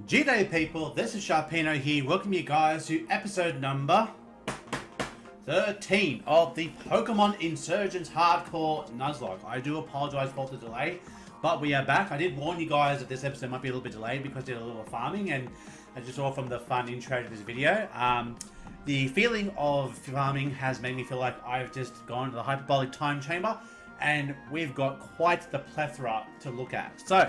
G'day people, this is Sharpino here. Welcome you guys to episode number 13 of the Pokémon Insurgence Hardcore Nuzlocke. I do apologize for the delay, but we are back. I did warn you guys that this episode might be a little bit delayed because I did a little farming, and as you saw from the fun intro to this video, the feeling of farming has made me feel like I've just gone to the hyperbolic time chamber, and we've got quite the plethora to look at. So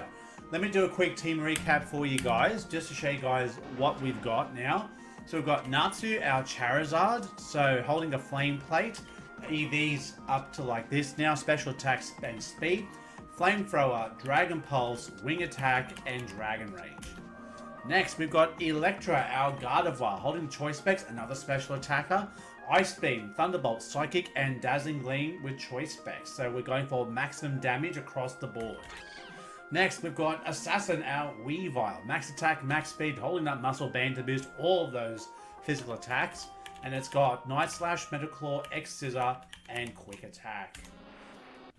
let me do a quick team recap for you guys, just to show you guys what we've got now. So we've got Natsu, our Charizard, so holding a flame plate, EVs up to like this now, special attacks and speed, flamethrower, dragon pulse, wing attack, and dragon rage. Next we've got Electra, our Gardevoir, holding choice specs, another special attacker, ice beam, thunderbolt, psychic, and dazzling gleam with choice specs. So we're going for maximum damage across the board. Next, we've got Assassin, our Weavile. Max attack, max speed, holding that muscle band to boost all of those physical attacks. And it's got Night Slash, Metal Claw, X Scissor, and Quick Attack.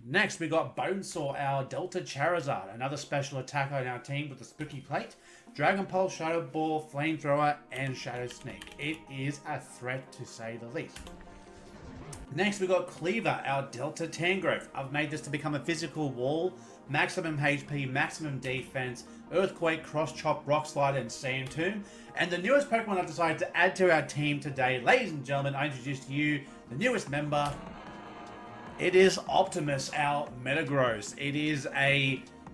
Next, we've got Bonesaw, our Delta Charizard. Another special attacker on our team with the Spooky Plate, Dragon Pulse, Shadow Ball, Flamethrower, and Shadow Sneak. It is a threat to say the least. Next, we've got Cleaver, our Delta Tangrowth. I've made this to become a physical wall, maximum HP, maximum defense, Earthquake, Cross Chop, Rock Slide, and Sand Tomb. And the newest Pokemon I've decided to add to our team today, ladies and gentlemen, I introduce to you the newest member. It is Optimus, our Metagross. It is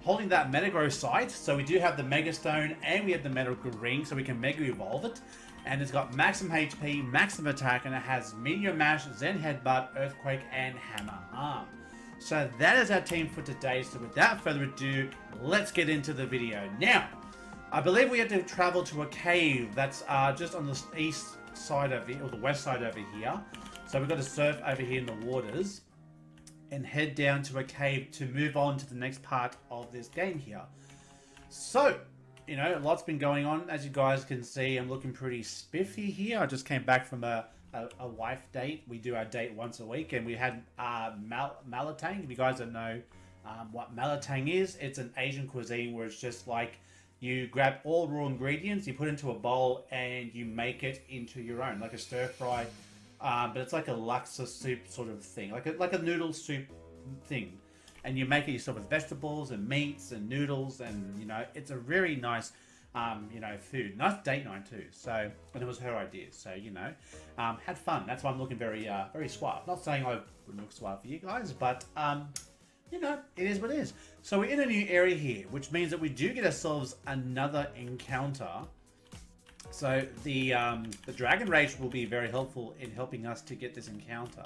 holding that Metagross site, so we do have the Mega Stone and we have the Metal Ring, so we can Mega Evolve it. And it's got maximum HP, maximum attack, and it has Meteor Mash, Zen Headbutt, Earthquake, and Hammer Arm. So that is our team for today. So without further ado, let's get into the video. Now, I believe we have to travel to a cave that's just on the east side of it, or the west side over here. So we've got to surf over here in the waters and head down to a cave to move on to the next part of this game here. So, you know, a lot's been going on. As you guys can see, I'm looking pretty spiffy here. I just came back from a wife date. We do our date once a week, and we had Lumena-Tan. If you guys don't know what Lumena-Tan is, it's an Asian cuisine where it's just like you grab all raw ingredients, you put into a bowl, and you make it into your own, like a stir fry. But it's like a laksa soup sort of thing, like a noodle soup thing. And you make it yourself with vegetables and meats and noodles, and you know, it's a very nice, you know, food. Nice date night too. So, and it was her idea. So, you know, had fun. That's why I'm looking very, very suave. Not saying I would look suave for you guys, but you know, it is what it is. So we're in a new area here, which means that we do get ourselves another encounter. So the Dragon Rage will be very helpful in helping us to get this encounter.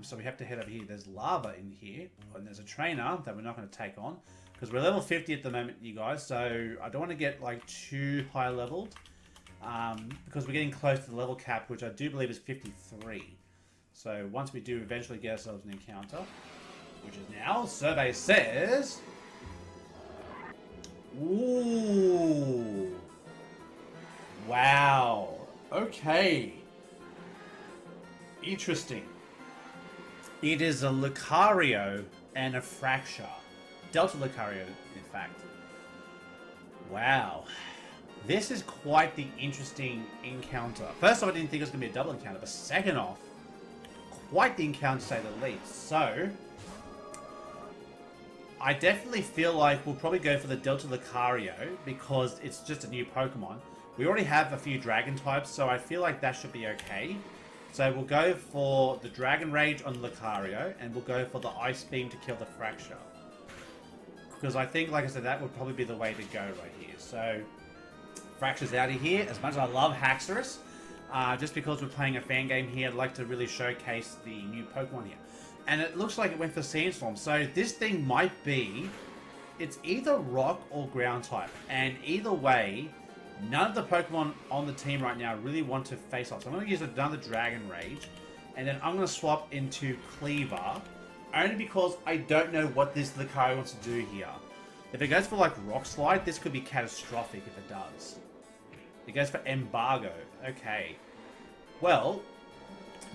So we have to head over here. There's lava in here, and there's a trainer that we're not going to take on because we're level 50 at the moment, you guys. So I don't want to get like too high leveled because we're getting close to the level cap, which I do believe is 53. So once we do eventually get ourselves an encounter, which is now, survey says, ooh, wow, okay, interesting. It is a Lucario and a Fracture. Delta Lucario, in fact. Wow. This is quite the interesting encounter. First off, I didn't think it was going to be a double encounter, but second off, quite the encounter to say the least. So, I definitely feel like we'll probably go for the Delta Lucario because it's just a new Pokemon. We already have a few Dragon types, so I feel like that should be okay. So we'll go for the Dragon Rage on Lucario, and we'll go for the Ice Beam to kill the Fracture. Because I think, like I said, that would probably be the way to go right here. So, Fracture's out of here. As much as I love Haxorus, just because we're playing a fan game here, I'd like to really showcase the new Pokemon here. And it looks like it went for Sandstorm. So this thing might be, it's either Rock or Ground type. And either way, none of the Pokemon on the team right now really want to face off. So I'm going to use another Dragon Rage. And then I'm going to swap into Cleaver. Only because I don't know what this Lucario wants to do here. If it goes for like Rock Slide, this could be catastrophic if it does. It goes for Embargo. Okay. Well,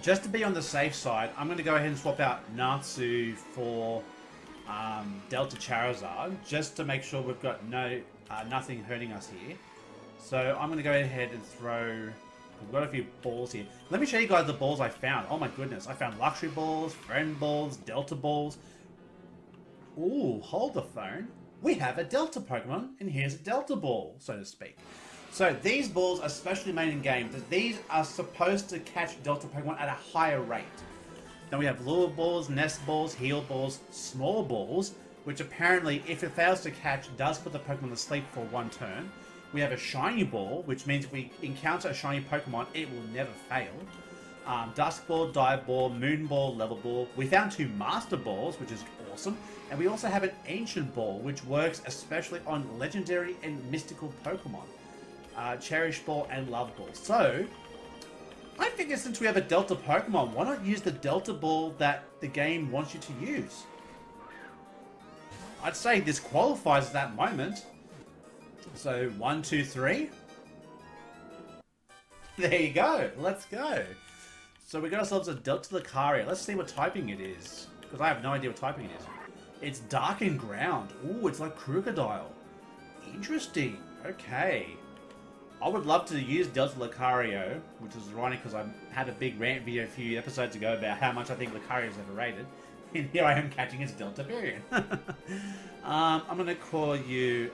just to be on the safe side, I'm going to go ahead and swap out Natsu for Delta Charizard, just to make sure we've got no nothing hurting us here. So I'm going to go ahead and throw... We've got a few balls here. Let me show you guys the balls I found. Oh my goodness. I found luxury balls, friend balls, delta balls. Ooh, hold the phone. We have a delta Pokemon, and here's a delta ball, so to speak. So these balls are specially made in game. These are supposed to catch delta Pokemon at a higher rate. Then we have lure balls, nest balls, heal balls, small balls, which apparently, if it fails to catch, does put the Pokemon to sleep for one turn. We have a shiny ball, which means if we encounter a shiny Pokemon, it will never fail. Dusk ball, dive ball, moon ball, level ball. We found 2 master balls, which is awesome. And we also have an ancient ball, which works especially on legendary and mystical Pokemon. Cherish ball and love ball. So, I figure since we have a delta Pokemon, why not use the delta ball that the game wants you to use? I'd say this qualifies at that moment. So, 1, 2, 3. There you go. Let's go. So, we got ourselves a Delta Lucario. Let's see what typing it is. Because I have no idea what typing it is. It's Dark and Ground. Ooh, it's like Crocodile. Interesting. Okay. I would love to use Delta Lucario, which is ironic because I had a big rant video a few episodes ago about how much I think Lucario is overrated. And here I am catching its Delta variant. I'm going to call you...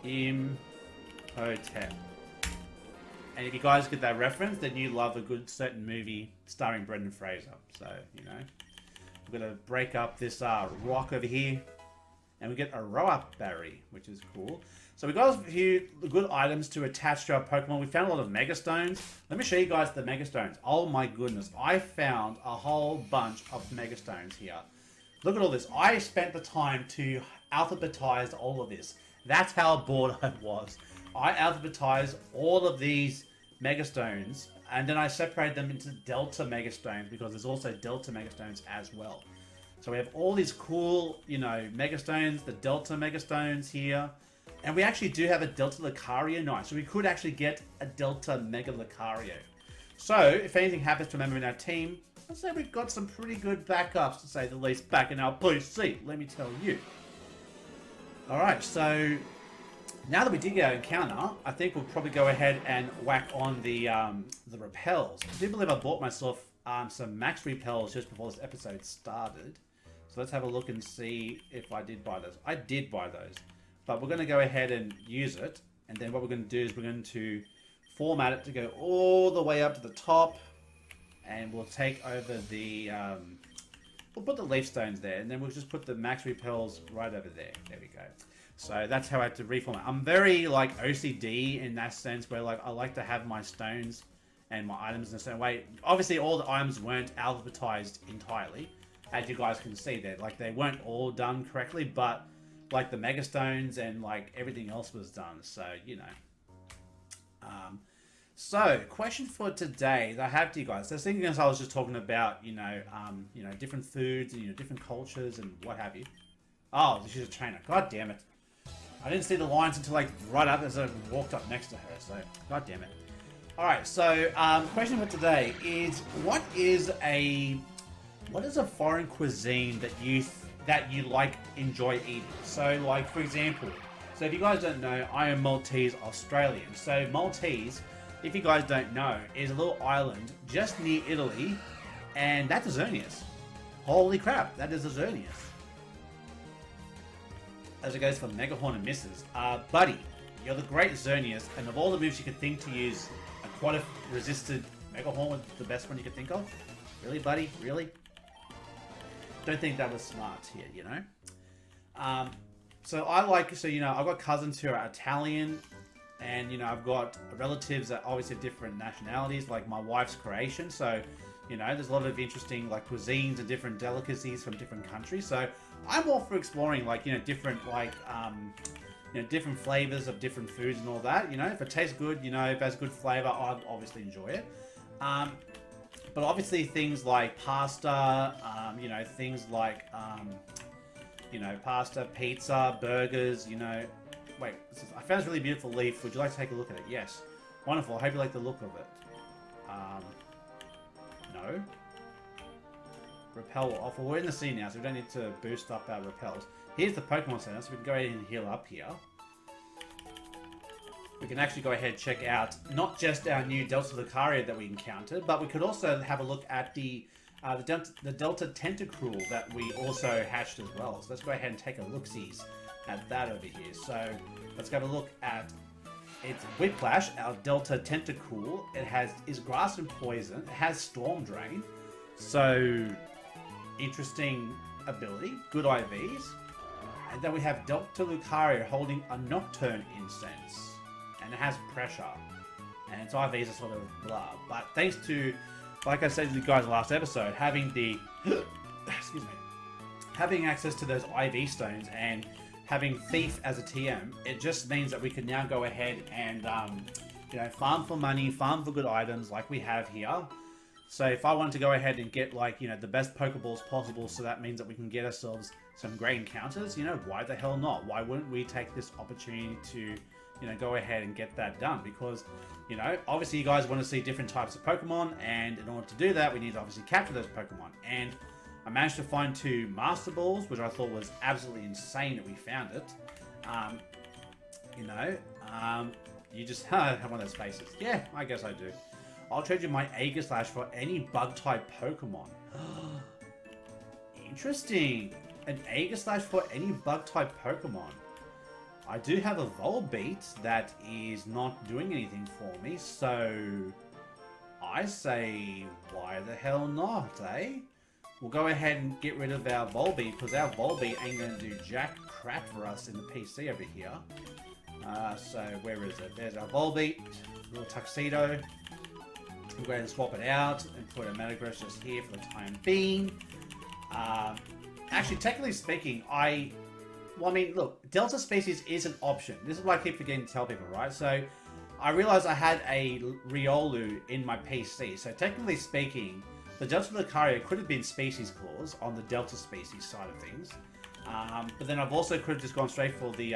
Imhotep. And if you guys get that reference, then you love a good certain movie starring Brendan Fraser. So, you know, we're going to break up this rock over here. And we get a Roa Berry, which is cool. So we got a few good items to attach to our Pokemon. We found a lot of Mega Stones. Let me show you guys the Mega Stones. Oh my goodness. I found a whole bunch of Mega Stones here. Look at all this. I spent the time to alphabetize all of this. That's how bored I was. I alphabetized all of these Megastones, and then I separated them into Delta Megastones, because there's also Delta Megastones as well. So we have all these cool, you know, Megastones, the Delta Megastones here, and we actually do have a Delta Lucario now, so we could actually get a Delta Mega Lucario. So, if anything happens to a member in our team, I'd say we've got some pretty good backups, to say the least, back in our PC, let me tell you. Alright, so now that we did get our encounter, I think we'll probably go ahead and whack on the repels. I do believe I bought myself some max repels just before this episode started. So let's have a look and see if I did buy those. I did buy those, but we're going to go ahead and use it. And then what we're going to do is we're going to format it to go all the way up to the top. And we'll take over the... we'll put the leaf stones there, and then we'll just put the max repels right over there. There we go. So that's how I have to reformat. I'm very like OCD in that sense, where like I like to have my stones and my items in a certain way. Obviously, all the items weren't alphabetized entirely, as you guys can see there. Like they weren't all done correctly, but like the mega stones and like everything else was done. So you know. So, question for today that I have to you guys. So, thinking as I was just talking about, you know, different foods and different cultures and what have you. Oh, she's a trainer. God damn it! I didn't see the lines until like right up as I walked up next to her. So, god damn it. All right. So, question for today is what is a foreign cuisine that you like enjoy eating? So, like for example, so if you guys don't know, I am Maltese Australian. So Maltese, if you guys don't know, is a little island just near Italy, and that's a Xerneas. Holy crap, that is a Xerneas. As it goes for Megahorn and misses. Buddy, you're the great Xerneas, and of all the moves you could think to use, Aquatic resisted Megahorn was the best one you could think of? Really, buddy? Really? Don't think that was smart here, you know? So I've got cousins who are Italian, and, I've got relatives that obviously have different nationalities, like my wife's Croatian, so, there's a lot of interesting, like, cuisines and different delicacies from different countries, so I'm all for exploring, like, different, like, different flavors of different foods and all that, if it tastes good, if it has good flavor, I'd obviously enjoy it. But obviously things like pasta, things like, pasta, pizza, burgers, Wait, I found this really beautiful leaf. Would you like to take a look at it? Yes. Wonderful. I hope you like the look of it. No. repel off. Well, we're in the sea now, so we don't need to boost up our repels. Here's the Pokemon Center, so we can go ahead and heal up here. We can actually go ahead and check out not just our new Delta Lucario that we encountered, but we could also have a look at the Delta Tentacruel that we also hatched as well. So let's go ahead and take a look-sees at that over here. So let's go have a look at its Whiplash, our Delta Tentacruel. It is grass and poison. It has Storm Drain. So interesting ability, good IVs. And then we have Delta Lucario holding a Nocturne Incense. And it has pressure. And its IVs are sort of blah. But thanks to, like I said to you guys last episode, having the excuse me, having access to those IV stones and having Thief as a TM, it just means that we can now go ahead and you know, farm for money, farm for good items like we have here. So if I wanted to go ahead and get, like, you know, the best Pokeballs possible, so that means that we can get ourselves some great encounters, you know, why the hell not? Why wouldn't we take this opportunity to, you know, go ahead and get that done? Because, you know, obviously you guys want to see different types of Pokemon, and in order to do that, we need to obviously capture those Pokemon. And I managed to find 2 Master Balls, which I thought was absolutely insane that we found it. You know, you just have one of those faces. Yeah, I guess I do. I'll trade you my Aegislash for any Bug-type Pokemon. Interesting. An Aegislash for any Bug-type Pokemon. I do have a Volbeat that is not doing anything for me, so I say, why the hell not, eh? We'll go ahead and get rid of our Volbeat, because our Volbeat ain't going to do jack crap for us in the PC over here. So, where is it? There's our Volbeat, little Tuxedo. We'll go ahead and swap it out and put a Metagross just here for the time being. Actually, technically speaking, well, I mean, look, Delta Species is an option. This is what I keep forgetting to tell people, right? So, I realized I had a Riolu in my PC. So, technically speaking, the Delta Lucario could have been Species Clause on the Delta Species side of things. But then I've also could have just gone straight for the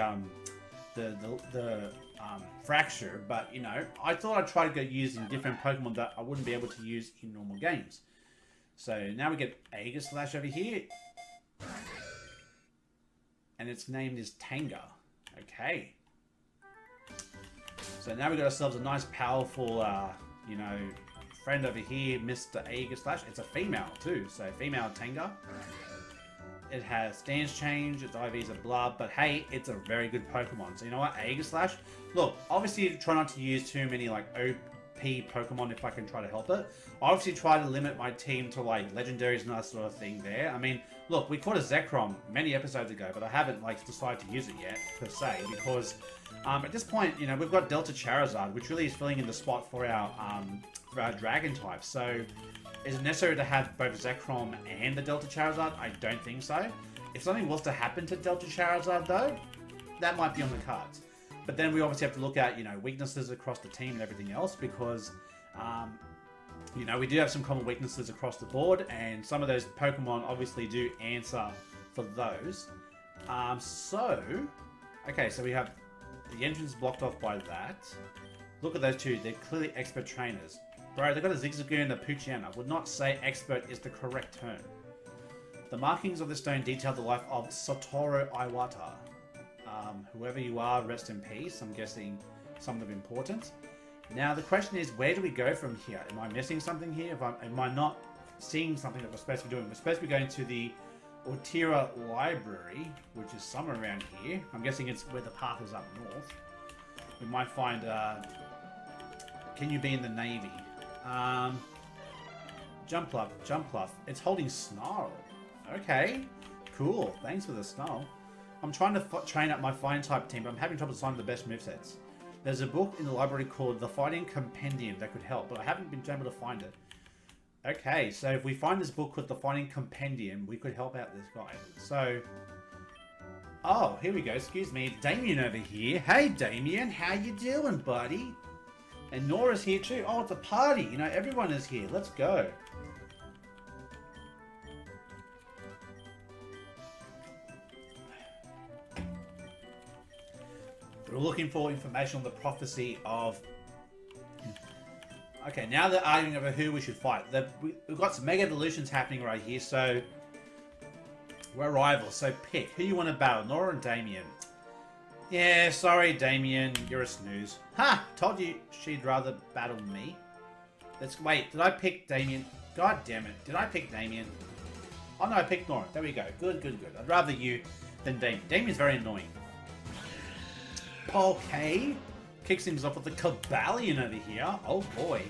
Fracture. But, you know, I thought I'd try to go using different Pokemon that I wouldn't be able to use in normal games. So, now we get Aegislash over here. And its name is Tanga. Okay. So now we've got ourselves a nice, powerful, you know, friend over here, Mr. Aegislash. It's a female too, so female Tanga. It has stance change, its IVs are blood, but hey, it's a very good Pokemon. So you know what, Aegislash? Look, obviously try not to use too many like OP Pokemon if I can try to help it. I obviously try to limit my team to like legendaries and that sort of thing there. I mean, look, we caught a Zekrom many episodes ago, but I haven't like decided to use it yet, per se, because at this point, you know, we've got Delta Charizard, which really is filling in the spot for our Dragon type. So, is it necessary to have both Zekrom and the Delta Charizard? I don't think so. If something was to happen to Delta Charizard, though, that might be on the cards. But then we obviously have to look at, you know, weaknesses across the team and everything else, because, you know, we do have some common weaknesses across the board, and some of those Pokemon obviously do answer for those. Okay, so we have the entrance blocked off by that. Look at those two, they're clearly expert trainers. Bro, they've got a Zigzagoon and a Poochyena. I would not say expert is the correct term. The markings of the stone detail the life of Satoru Iwata. Whoever you are, rest in peace. I'm guessing someone of importance. Now, the question is, where do we go from here? Am I missing something here? Am I not seeing something that we're supposed to be doing? We're supposed to be going to the Utira Library, which is somewhere around here. I'm guessing it's where the path is up north. We might find, can you be in the Navy? Jumpluff. It's holding Snarl. Okay, cool. Thanks for the Snarl. I'm trying to train up my fighting type team, but I'm having trouble deciding the best movesets. There's a book in the library called The Fighting Compendium that could help, but I haven't been able to find it. Okay, so if we find this book called The Fighting Compendium, we could help out this guy. So, oh, here we go. Excuse me, Damien over here. Hey, Damien, how you doing, buddy? And Nora's here too. Oh, it's a party. You know, everyone is here. Let's go. We're looking for information on the prophecy of Okay, now they're arguing over who we should fight. We've got some Mega Evolutions happening right here, so we're rivals. So pick who you want to battle, Nora and Damien. Yeah, sorry, Damien, you're a snooze. Ha! Told you she'd rather battle me. Let's wait. Did I pick Damien? God damn it! Did I pick Damien? Oh no, I picked Nora. There we go. Good, good, good. I'd rather you than Damien. Damien's very annoying. Okay. Kicks things off with the Cabalion over here. Oh boy.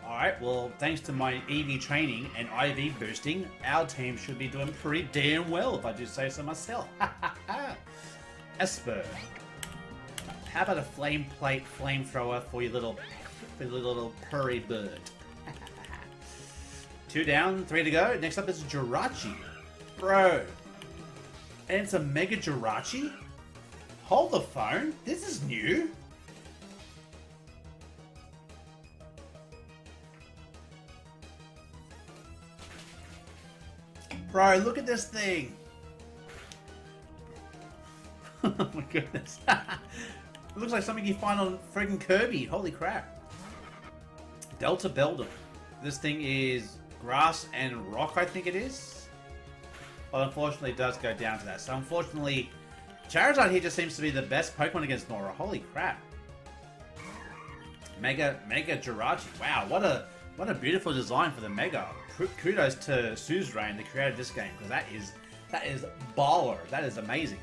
Alright, well, thanks to my EV training and IV boosting, our team should be doing pretty damn well, if I do say so myself. Esper. How about a flame plate flamethrower for your little purry bird? 2 down, 3 to go. Next up is Jirachi. Bro. And it's a Mega Jirachi? Hold the phone. This is new. Bro, look at this thing. Oh my goodness. It looks like something you find on friggin' Kirby. Holy crap. Delta Beldum. This thing is grass and rock, I think it is. But unfortunately it does go down to that. So unfortunately, Charizard here just seems to be the best Pokemon against Nora. Holy crap. Mega Jirachi. Wow, what a beautiful design for the Mega. Kudos to Suzerain, the creator of this game, because that is baller. That is amazing.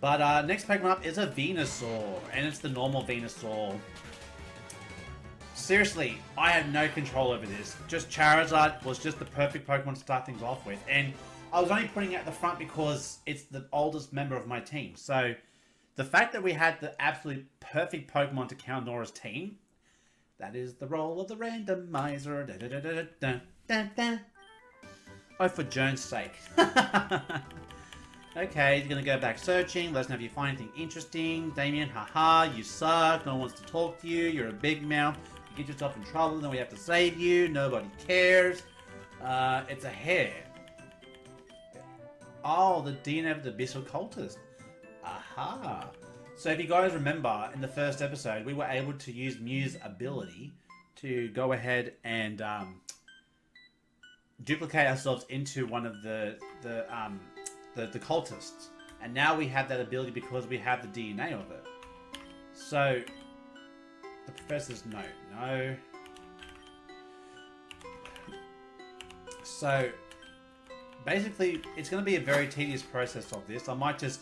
But next Pokemon up is a Venusaur, and it's the normal Venusaur. Seriously, I have no control over this. Just Charizard was just the perfect Pokemon to start things off with, and I was only putting it at the front because it's the oldest member of my team. So the fact that we had the absolute perfect Pokemon to counter Nora's team, that is the role of the randomizer. Da, da, da, da, da, da, da. Oh, for Jones' sake. Okay, he's gonna go back searching. Let us know if you find anything interesting. Damien, haha, you suck. No one wants to talk to you. You're a big mouth. You get yourself in trouble, then we have to save you. Nobody cares. It's a hare. Oh, the DNA of the Abyssal Cultist. Aha. So if you guys remember, in the first episode, we were able to use Mew's ability to go ahead and duplicate ourselves into one of the cultists. And now we have that ability because we have the DNA of it. So, the professor's no. So, basically, it's going to be a very tedious process of this. I might just...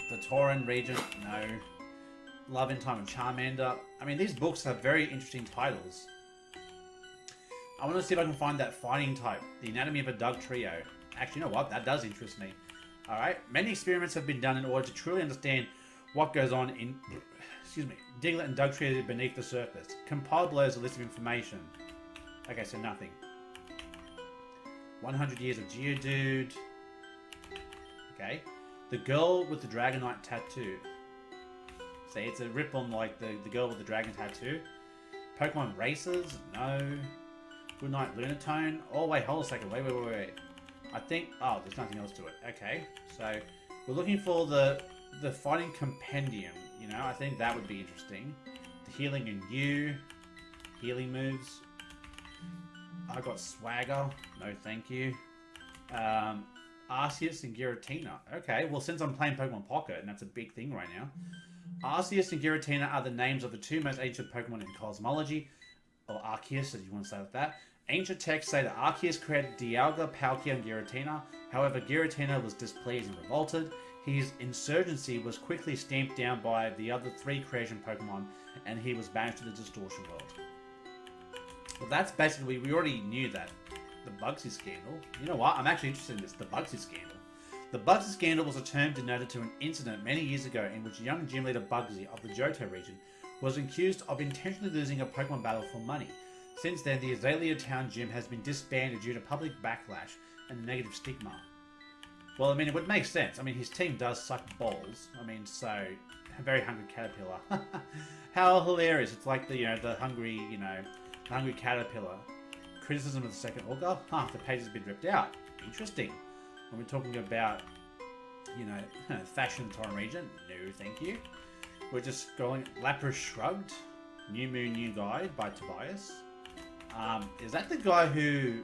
The Torren region, no. Love in Time of Charmander. I mean, these books have very interesting titles. I want to see if I can find that fighting type. The Anatomy of a Dug Trio. Actually, you know what? That does interest me. Alright. Many experiments have been done in order to truly understand what goes on in... Excuse me. Diglett and Dugtrio beneath the surface. Compiled below is a list of information. Okay, so nothing. 100 years of Geodude. Okay. The girl with the Dragonite tattoo. See, it's a rip on like the girl with the dragon tattoo. Pokemon Racers? No. Goodnight Lumena-Tan. Oh wait, hold a second. Wait. I think... Oh, there's nothing else to it. Okay. So, we're looking for the Fighting Compendium. You know, I think that would be interesting. The Healing in You. Healing moves. I got Swagger. No, thank you. Arceus and Giratina. Okay, well, since I'm playing Pokemon Pocket, and that's a big thing right now, Arceus and Giratina are the names of the two most ancient Pokemon in cosmology, or Arceus, as you want to say like that. Ancient texts say that Arceus created Dialga, Palkia, and Giratina. However, Giratina was displeased and revolted. His insurgency was quickly stamped down by the other 3 creation Pokemon, and he was banished to the Distortion World. Well, that's basically, we already knew that. The Bugsy Scandal. You know what? I'm actually interested in this. The Bugsy Scandal. The Bugsy Scandal was a term denoted to an incident many years ago in which young gym leader Bugsy of the Johto region was accused of intentionally losing a Pokemon battle for money. Since then, the Azalea Town gym has been disbanded due to public backlash and negative stigma. Well, I mean, it would make sense. I mean, his team does suck balls. I mean, so, a very hungry caterpillar. How hilarious. It's like the, the hungry, hungry caterpillar. Criticism of the second Augur? Half the page has been ripped out. Interesting. When we're talking about, fashion Torren region, no thank you. We're just scrolling. Lapras shrugged. New Moon, New Guide by Tobias. Is that the guy who...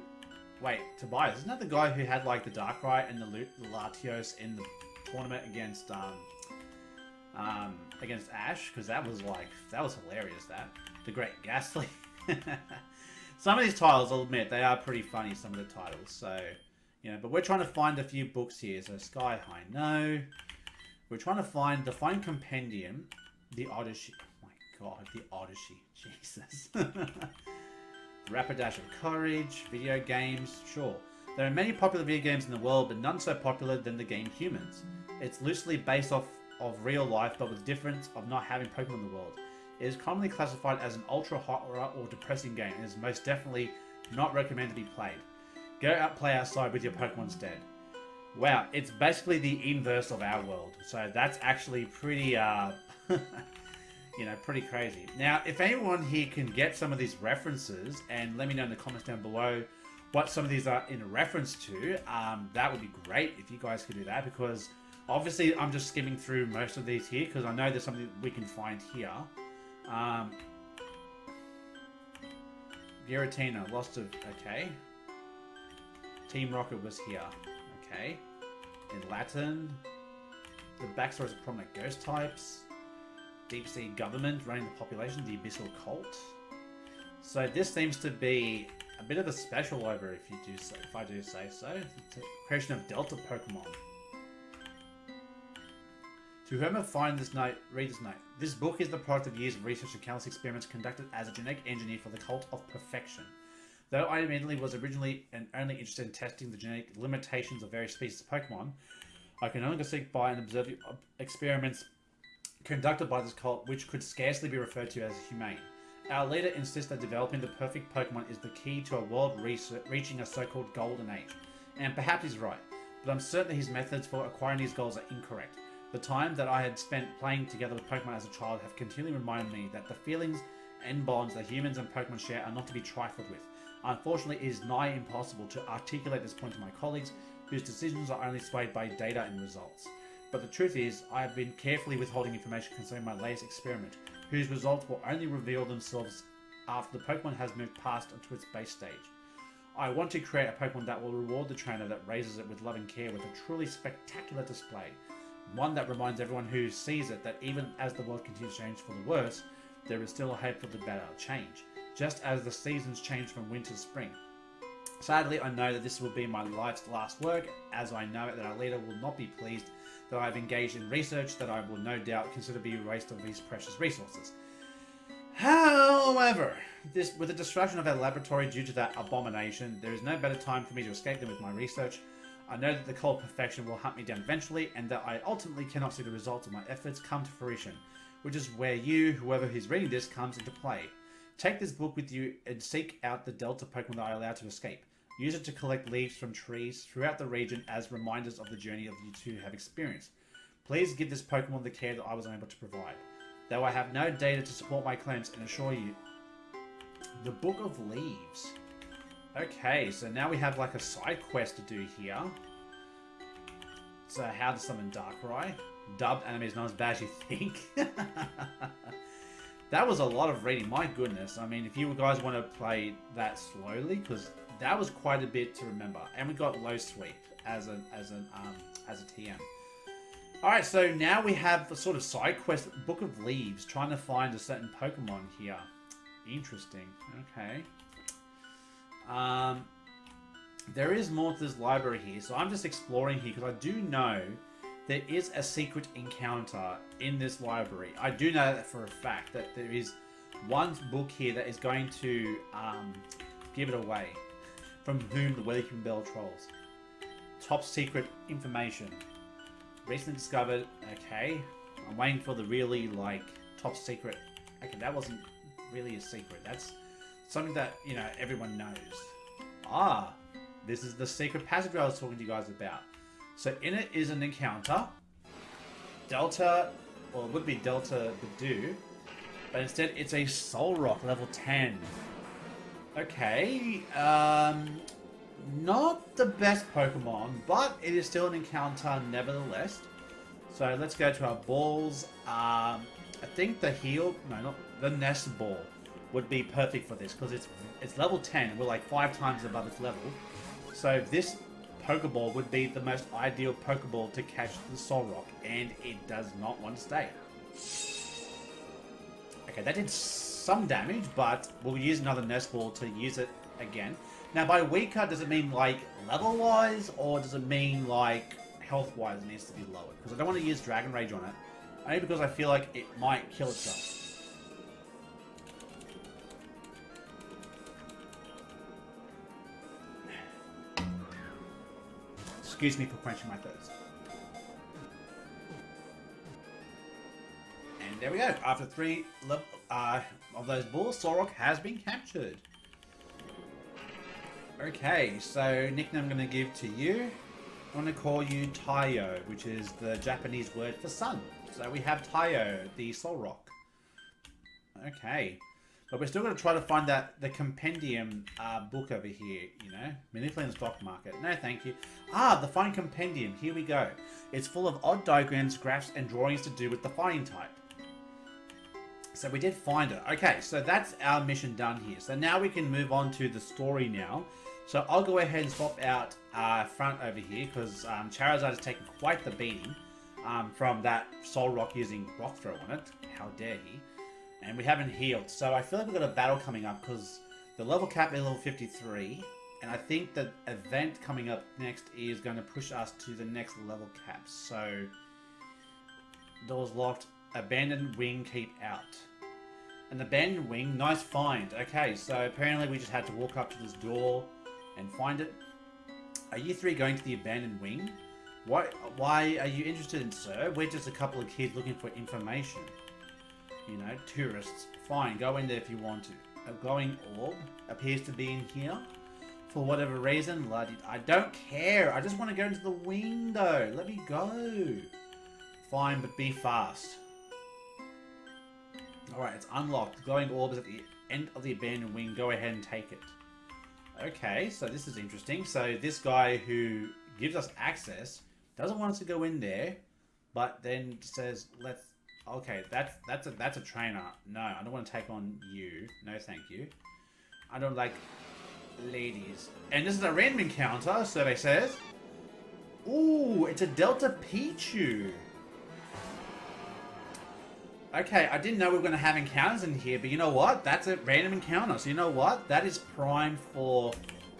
Wait, Tobias, isn't that the guy who had like the Darkrai and the Latios in the tournament against Ash? Because that was hilarious, that. The Great Ghastly. Some of these titles, I'll admit, they are pretty funny, some of the titles. So, you know, but we're trying to find a few books here. So, Sky High, no. We're trying to find the Fine Compendium, the Odyssey. Oh my god, the Odyssey. Jesus. Rapidash of Courage, video games, sure. There are many popular video games in the world, but none so popular than the game Humans. It's loosely based off of real life, but with the difference of not having Pokemon in the world. It is commonly classified as an ultra horror or depressing game, and is most definitely not recommended to be played. Go out, play outside with your Pokemon instead. Wow, it's basically the inverse of our world, so that's actually pretty, you know, pretty crazy. Now, if anyone here can get some of these references, and let me know in the comments down below what some of these are in reference to, that would be great if you guys could do that, because obviously I'm just skimming through most of these here, because I know there's something we can find here. Giratina, Lost of... Okay. Team Rocket was here. Okay. In Latin. The backstory is prominent ghost types. Deep Sea Government running the population. The Abyssal Cult. So this seems to be a bit of a special over, if I do say so. The creation of Delta Pokemon. To whoever find this note, read this note. This book is the product of years of research and countless experiments conducted as a genetic engineer for the cult of perfection. Though I admittedly was originally and only interested in testing the genetic limitations of various species of Pokemon, I can only seek by and observe the experiments conducted by this cult, which could scarcely be referred to as humane. Our leader insists that developing the perfect Pokemon is the key to a world reaching a so-called golden age. And perhaps he's right, but I'm certain that his methods for acquiring these goals are incorrect. The time that I had spent playing together with Pokemon as a child have continually reminded me that the feelings and bonds that humans and Pokemon share are not to be trifled with. Unfortunately, it is nigh impossible to articulate this point to my colleagues, whose decisions are only swayed by data and results. But the truth is, I have been carefully withholding information concerning my latest experiment, whose results will only reveal themselves after the Pokemon has moved past onto its base stage. I want to create a Pokemon that will reward the trainer that raises it with loving care with a truly spectacular display. One that reminds everyone who sees it that even as the world continues to change for the worse, there is still a hope for the better change, just as the seasons change from winter to spring. Sadly, I know that this will be my life's last work, as I know that our leader will not be pleased that I have engaged in research that I will no doubt consider to be a waste of these precious resources. However, with the destruction of our laboratory due to that abomination, there is no better time for me to escape than with my research. I know that the cult of perfection will hunt me down eventually, and that I ultimately cannot see the results of my efforts come to fruition, which is where you, whoever is reading this, comes into play. Take this book with you and seek out the Delta Pokemon that I allowed to escape. Use it to collect leaves from trees throughout the region as reminders of the journey that you two have experienced. Please give this Pokemon the care that I was unable to provide. Though I have no data to support my claims and assure you, the Book of Leaves. Okay, so now we have like a side quest to do here. So how to summon Darkrai. Dubbed anime is not as bad as you think. That was a lot of reading, my goodness. I mean, if you guys want to play that slowly, because that was quite a bit to remember. And we got Low Sweep as a TM. Alright, so now we have the sort of side quest, Book of Leaves, trying to find a certain Pokemon here. Interesting. Okay. There is more to this library here, so I'm just exploring here because I do know there is a secret encounter in this library. I do know that for a fact, that there is one book here that is going to give it away. From whom the Welcome Bell trolls. Top secret information. Recently discovered. Okay. I'm waiting for the really, like, top secret. Okay, that wasn't really a secret. That's something that, you know, everyone knows. Ah, this is the secret passage I was talking to you guys about. So in it is an encounter. Delta, well, it would be Delta Badoo, but instead it's a Soul Rock level 10. Okay, not the best Pokemon, but it is still an encounter nevertheless. So let's go to our balls. I think the the nest ball would be perfect for this because it's level 10. We're like 5 times above its level. So this Pokeball would be the most ideal Pokeball to catch the Solrock, and it does not want to stay. Okay, that did some damage, but we'll use another nest ball to use it again. Now, by weaker, does it mean like level-wise, or does it mean like health-wise it needs to be lowered? Because I don't want to use Dragon Rage on it, only because I feel like it might kill itself. Excuse me for quenching my thirst. And there we go. After 3 of those balls, Solrock has been captured. Okay, so nickname I'm going to give to you. I'm going to call you Taiyo, which is the Japanese word for sun. So we have Taiyo, the Solrock. Okay. But we're still going to try to find the compendium book over here, you know. Manipulating the stock market. No, thank you. Ah, the Find Compendium. Here we go. It's full of odd diagrams, graphs, and drawings to do with the fighting type. So we did find it. Okay, so that's our mission done here. So now we can move on to the story now. So I'll go ahead and swap out front over here because Charizard has taken quite the beating from that Solrock using Rock Throw on it. How dare he. And we haven't healed. So I feel like we've got a battle coming up because the level cap is level 53. And I think the event coming up next is going to push us to the next level cap. So, doors locked. Abandoned wing, keep out. An abandoned wing, nice find. Okay, so apparently we just had to walk up to this door and find it. Are you 3 going to the abandoned wing? Why are you interested in, sir? We're just a couple of kids looking for information. You know, tourists. Fine, go in there if you want to. A glowing orb appears to be in here. For whatever reason, I don't care. I just want to go into the window. Let me go. Fine, but be fast. Alright, it's unlocked. The glowing orb is at the end of the abandoned wing. Go ahead and take it. Okay, so this is interesting. So this guy who gives us access doesn't want us to go in there, but then says, let's... Okay, that's a trainer. No, I don't want to take on you. No, thank you. I don't like ladies. And this is a random encounter, survey says. Ooh, it's a Delta Pichu. Okay, I didn't know we were going to have encounters in here, but you know what? That's a random encounter. So you know what? That is prime for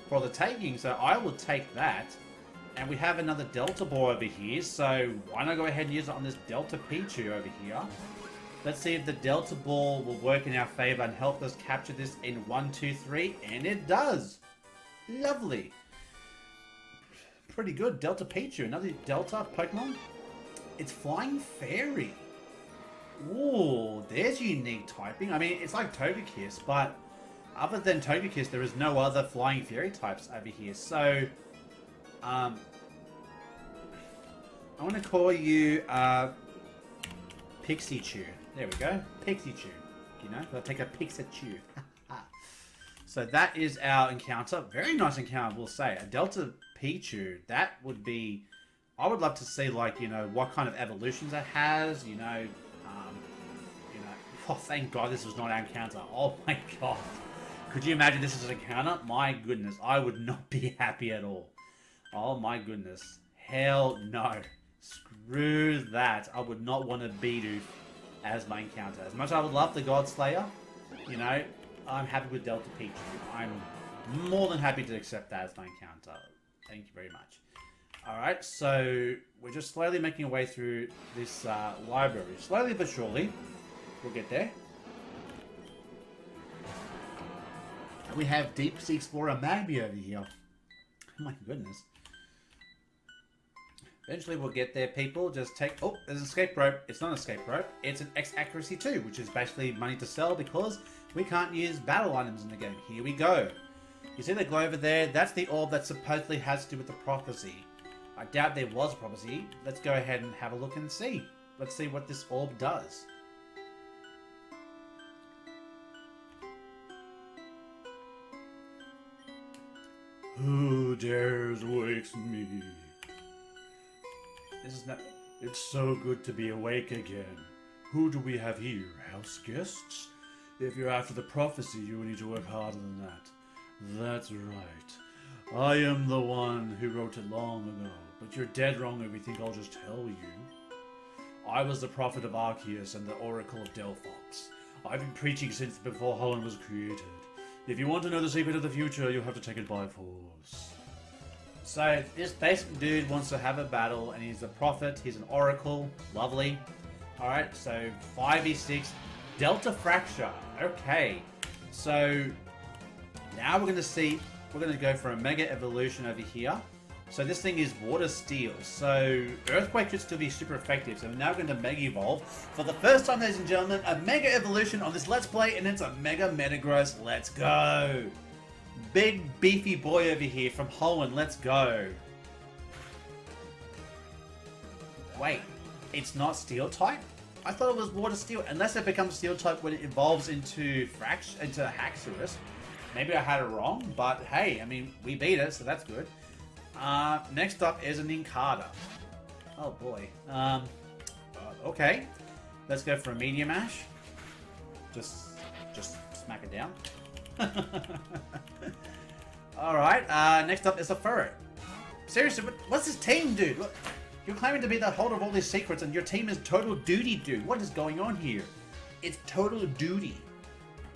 the taking. So I will take that. And we have another Delta Ball over here, so why not go ahead and use it on this Delta Pichu over here. Let's see if the Delta Ball will work in our favor and help us capture this in 1, 2, 3, and it does! Lovely! Pretty good, Delta Pichu, another Delta Pokemon. It's Flying Fairy. Ooh, there's unique typing. I mean, it's like Togekiss, but other than Togekiss, there is no other Flying Fairy types over here, so... I want to call you Pixie Chew. There we go. Pixie Chew. You know, I'll take a Pixie Chew. So that is our encounter. Very nice encounter, we'll say. A Delta Pichu. That would be... I would love to see, like, you know, what kind of evolutions it has. You know, oh, thank God this was not our encounter. Oh my God. Could you imagine this is an encounter? My goodness, I would not be happy at all. Oh my goodness. Hell no. Screw that. I would not want a Bidoof as my encounter. As much as I would love the God Slayer, you know, I'm happy with Delta Pichu. I'm more than happy to accept that as my encounter. Thank you very much. Alright, so we're just slowly making our way through this library. Slowly but surely. We'll get there. And we have Deep Sea Explorer Magby over here. Oh my goodness. Eventually we'll get there, people. Just take... Oh, there's an escape rope. It's not an escape rope. It's an X accuracy 2, which is basically money to sell because we can't use battle items in the game. Here we go. You see the glow over there? That's the orb that supposedly has to do with the prophecy. I doubt there was a prophecy. Let's go ahead and have a look and see. Let's see what this orb does. Who dares wakes me? This is not... It's so good to be awake again. Who do we have here? House guests? If you're after the prophecy, you will need to work harder than that. That's right. I am the one who wrote it long ago, but you're dead wrong if you think I'll just tell you. I was the prophet of Arceus and the oracle of Delphox. I've been preaching since before Holland was created. If you want to know the secret of the future, you'll have to take it by force. So, this basic dude wants to have a battle, and he's a prophet, he's an oracle, lovely. Alright, so 5v6, Delta Fracture, okay. So, now we're going to see, we're going to go for a Mega Evolution over here. So this thing is Water Steel, so Earthquake should still be super effective. So we're now going to Mega Evolve. For the first time, ladies and gentlemen, a Mega Evolution on this Let's Play, and it's a Mega Metagross. Let's go! Big beefy boy over here from Holland, let's go! Wait, it's not Steel type? I thought it was Water Steel, unless it becomes Steel type when it evolves into Haxorus. Maybe I had it wrong, but hey, I mean, we beat it, so that's good. Next up is an Inkada. Oh boy. Okay. Let's go for a Meteor Mash. Just smack it down. Alright, next up is a Furret. Seriously, what's this team, dude? Look, you're claiming to be the holder of all these secrets, and your team is total duty, dude. What is going on here? It's total duty.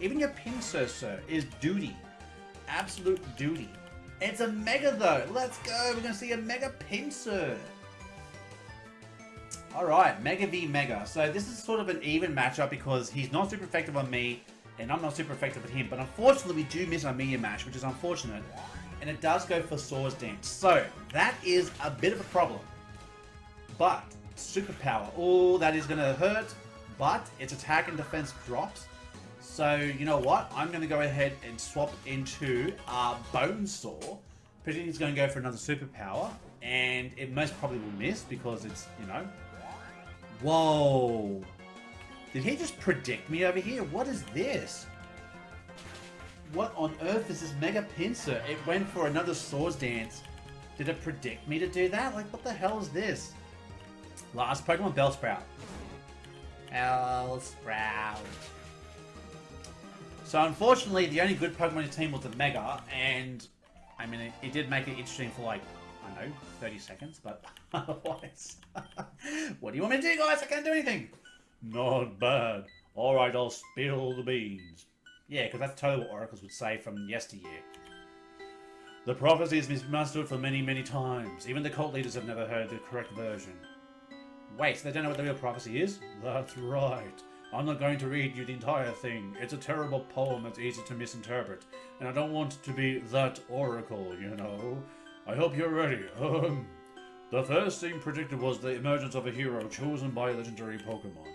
Even your Pinsir, sir, is duty. Absolute duty. It's a Mega, though. Let's go. We're going to see a Mega Pinsir. Alright, Mega v Mega. So this is sort of an even matchup because he's not super effective on me, and I'm not super effective with him. But unfortunately, we do miss our Meteor Mash, which is unfortunate. And it does go for Swords Dance. So, that is a bit of a problem. But, Superpower. Oh, that is going to hurt. But, its attack and defense drops. So, you know what? I'm going to go ahead and swap into Bonesaw. Pretending he's going to go for another superpower. And it most probably will miss because it's, you know... Whoa! Did he just predict me over here? What is this? What on earth is this Mega Pinsir? It went for another Swords Dance. Did it predict me to do that? Like, what the hell is this? Last Pokemon, Bellsprout. Bellsprout. So unfortunately, the only good Pokemon in the team was the Mega, and I mean, it did make it interesting for like, I don't know, 30 seconds, but otherwise, what do you want me to do, guys? I can't do anything. Not bad. Alright, I'll spill the beans. Yeah, because that's totally what oracles would say from yesteryear. The prophecy has been mastered for many, many times. Even the cult leaders have never heard the correct version. Wait, so they don't know what the real prophecy is? That's right. I'm not going to read you the entire thing. It's a terrible poem that's easy to misinterpret. And I don't want to be that oracle, you know. I hope you're ready. The first thing predicted was the emergence of a hero chosen by a legendary Pokemon.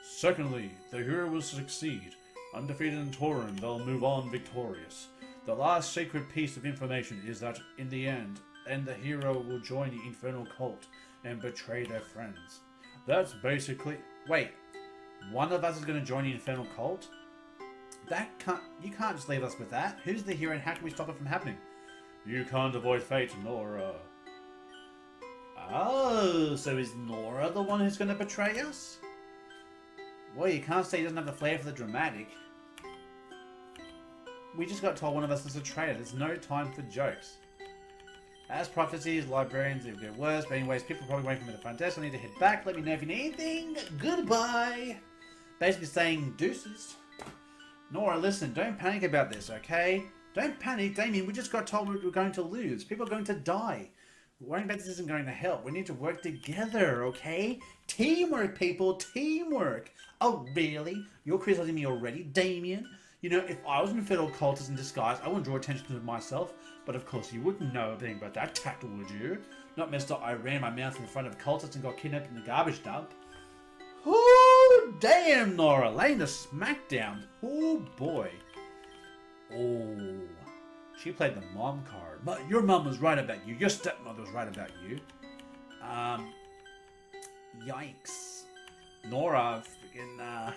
Secondly, the hero will succeed. Undefeated in Torren, they'll move on victorious. The last sacred piece of information is that, in the end, the hero will join the Infernal Cult and betray their friends. That's basically... Wait. One of us is going to join the Infernal Cult? You can't just leave us with that. Who's the hero and how can we stop it from happening? You can't avoid fate, Nora. Oh, so is Nora the one who's going to betray us? Well, you can't say he doesn't have the flair for the dramatic. We just got told one of us is a traitor. There's no time for jokes. As prophecies, librarians, it will get worse. But anyways, people are probably waiting for me at the front desk. I need to head back. Let me know if you need anything. Goodbye. Basically saying deuces. Nora, listen, don't panic about this, okay? Don't panic, Damien. We just got told we were going to lose. People are going to die. Worrying about this isn't going to help. We need to work together, okay? Teamwork, people. Teamwork. Oh, really? You're criticizing me already, Damien? You know, if I was an infernal cultist in disguise, I wouldn't draw attention to myself. But of course, you wouldn't know anything about that tackle, would you? Not Mr. I ran my mouth in front of cultists and got kidnapped in the garbage dump. Oh, damn, Nora. Laying the smackdown. Oh, boy. Oh. She played the mom card. But your mom was right about you. Your stepmother was right about you. Yikes. Nora, freaking,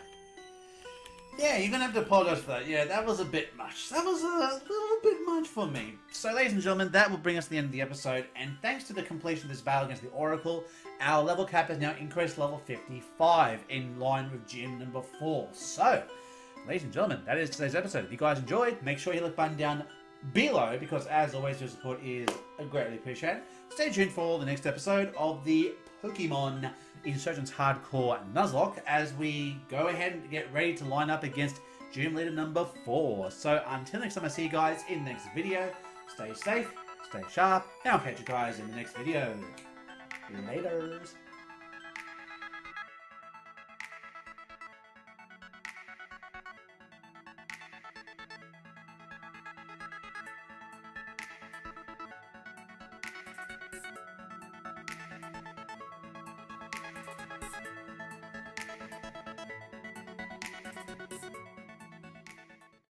yeah, you're going to have to apologize for that. Yeah, that was a bit much. That was a little bit much for me. So, ladies and gentlemen, that will bring us to the end of the episode. And thanks to the completion of this battle against the Oracle, our level cap is now increased to level 55, in line with gym number 4. So, ladies and gentlemen, that is today's episode. If you guys enjoyed, make sure you hit the button down below, because as always, your support is greatly appreciated. Stay tuned for the next episode of the Pokémon Insurgence Hardcore Nuzlocke as we go ahead and get ready to line up against Gym Leader number 4. So until next time I see you guys in the next video, stay safe, stay sharp, and I'll catch you guys in the next video. Laters.